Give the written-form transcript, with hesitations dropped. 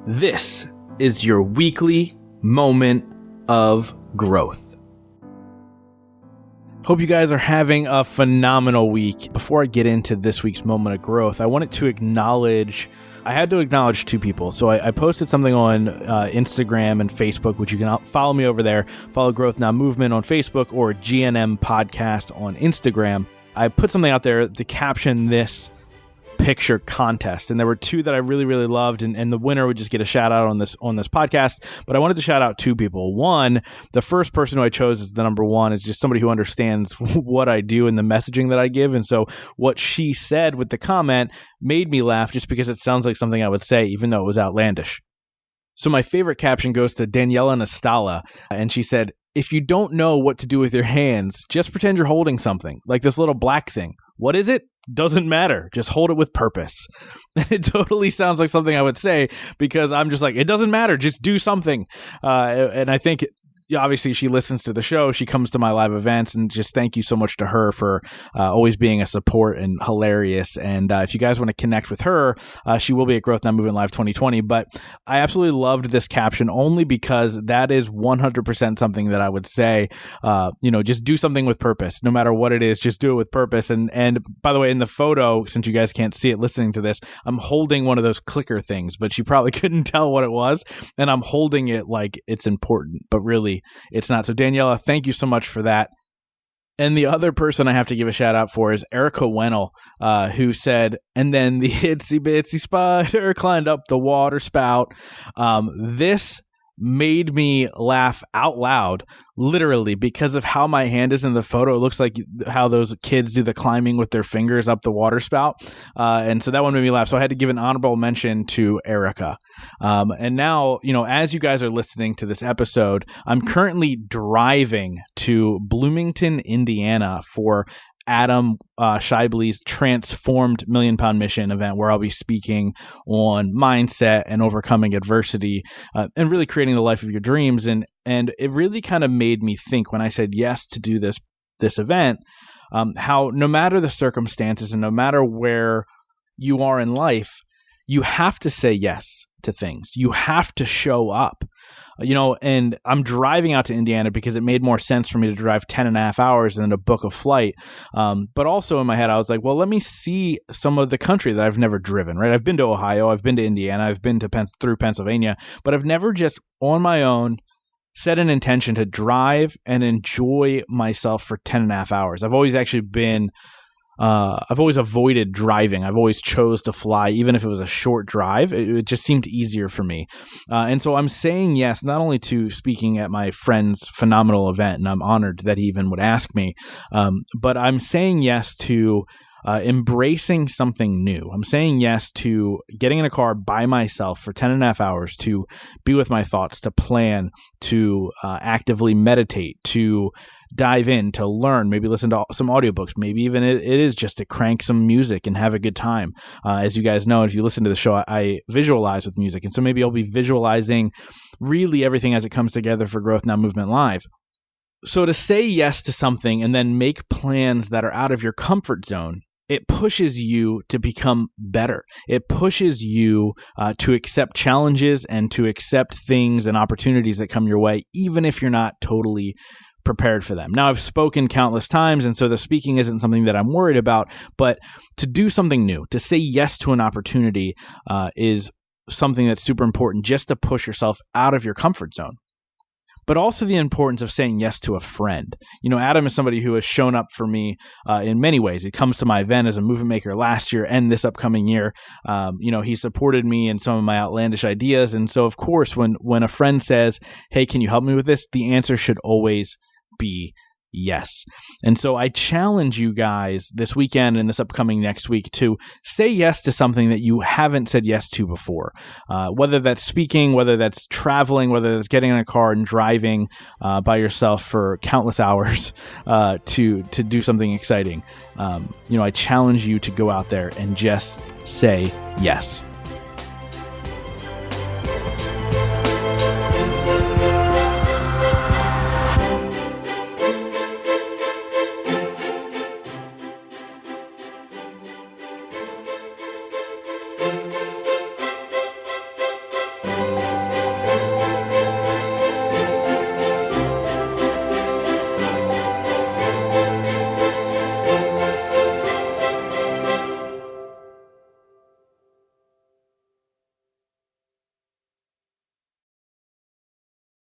This is your weekly moment of growth. Hope you guys are having a phenomenal week. Before I get into this week's moment of growth, I had to acknowledge two people. So I posted something on Instagram and Facebook, which you can follow me over there. Follow Growth Now Movement on Facebook or GNM Podcast on Instagram. I put something out there to caption this picture contest, and there were two that I really, really loved, and the winner would just get a shout out on this podcast. But I wanted to shout out two people. One, the first person who I chose as the number one is just somebody who understands what I do and the messaging that I give, and so what she said with the comment made me laugh just because it sounds like something I would say, even though it was outlandish. So my favorite caption goes to Daniela Nastala, and she said, "If you don't know what to do with your hands, just pretend you're holding something, like this little black thing. What is it? Doesn't matter. Just hold it with purpose." It totally sounds like something I would say because I'm just like, it doesn't matter. Just do something. And I think obviously she listens to the show. She comes to my live events, and just thank you so much to her for always being a support and hilarious. And if you guys want to connect with her, she will be at Growth Now Movement Live 2020. But I absolutely loved this caption only because that is 100% something that I would say, just do something with purpose. No matter what it is, just do it with purpose. And by the way, in the photo, since you guys can't see it listening to this, I'm holding one of those clicker things, but you probably couldn't tell what it was. And I'm holding it like it's important, but really it's not. So Daniela, thank you so much for that. And the other person I have to give a shout out for is Erica Wennell, who said, "And then the itsy bitsy spider climbed up the water spout." This made me laugh out loud, literally, because of how my hand is in the photo. It looks like how those kids do the climbing with their fingers up the water spout. And so that one made me laugh. So I had to give an honorable mention to Erica. And now, as you guys are listening to this episode, I'm currently driving to Bloomington, Indiana for Adam Schaeuble's Transformed Million Pound Mission event, where I'll be speaking on mindset and overcoming adversity and really creating the life of your dreams. And it really kind of made me think when I said yes to do this event, how no matter the circumstances and no matter where you are in life, you have to say yes to things. You have to show up. And I'm driving out to Indiana because it made more sense for me to drive 10 and a half hours than to book a flight. But also in my head, I was like, well, let me see some of the country that I've never driven, right? I've been to Ohio, I've been to Indiana, I've been to through Pennsylvania, but I've never just on my own set an intention to drive and enjoy myself for 10 and a half hours. I've always avoided driving. I've always chose to fly, even if it was a short drive. It just seemed easier for me. And so I'm saying yes, not only to speaking at my friend's phenomenal event, and I'm honored that he even would ask me, but I'm saying yes to embracing something new. I'm saying yes to getting in a car by myself for 10 and a half hours to be with my thoughts, to plan, to actively meditate, to dive in, to learn, maybe listen to some audiobooks, maybe even it is just to crank some music and have a good time. As you guys know, if you listen to the show, I visualize with music. And so maybe I'll be visualizing really everything as it comes together for Growth Now Movement Live. So to say yes to something and then make plans that are out of your comfort zone, it pushes you to become better. It pushes you to accept challenges and to accept things and opportunities that come your way, even if you're not totally prepared for them. Now, I've spoken countless times, and so the speaking isn't something that I'm worried about, but to do something new, to say yes to an opportunity is something that's super important, just to push yourself out of your comfort zone. But also the importance of saying yes to a friend. Adam is somebody who has shown up for me in many ways. He comes to my event as a movement maker last year and this upcoming year. He supported me in some of my outlandish ideas. And so, of course, when a friend says, "Hey, can you help me with this?" the answer should always be yes. And so I challenge you guys this weekend and this upcoming next week to say yes to something that you haven't said yes to before. Whether that's speaking, whether that's traveling, whether that's getting in a car and driving by yourself for countless hours to do something exciting. I challenge you to go out there and just say yes.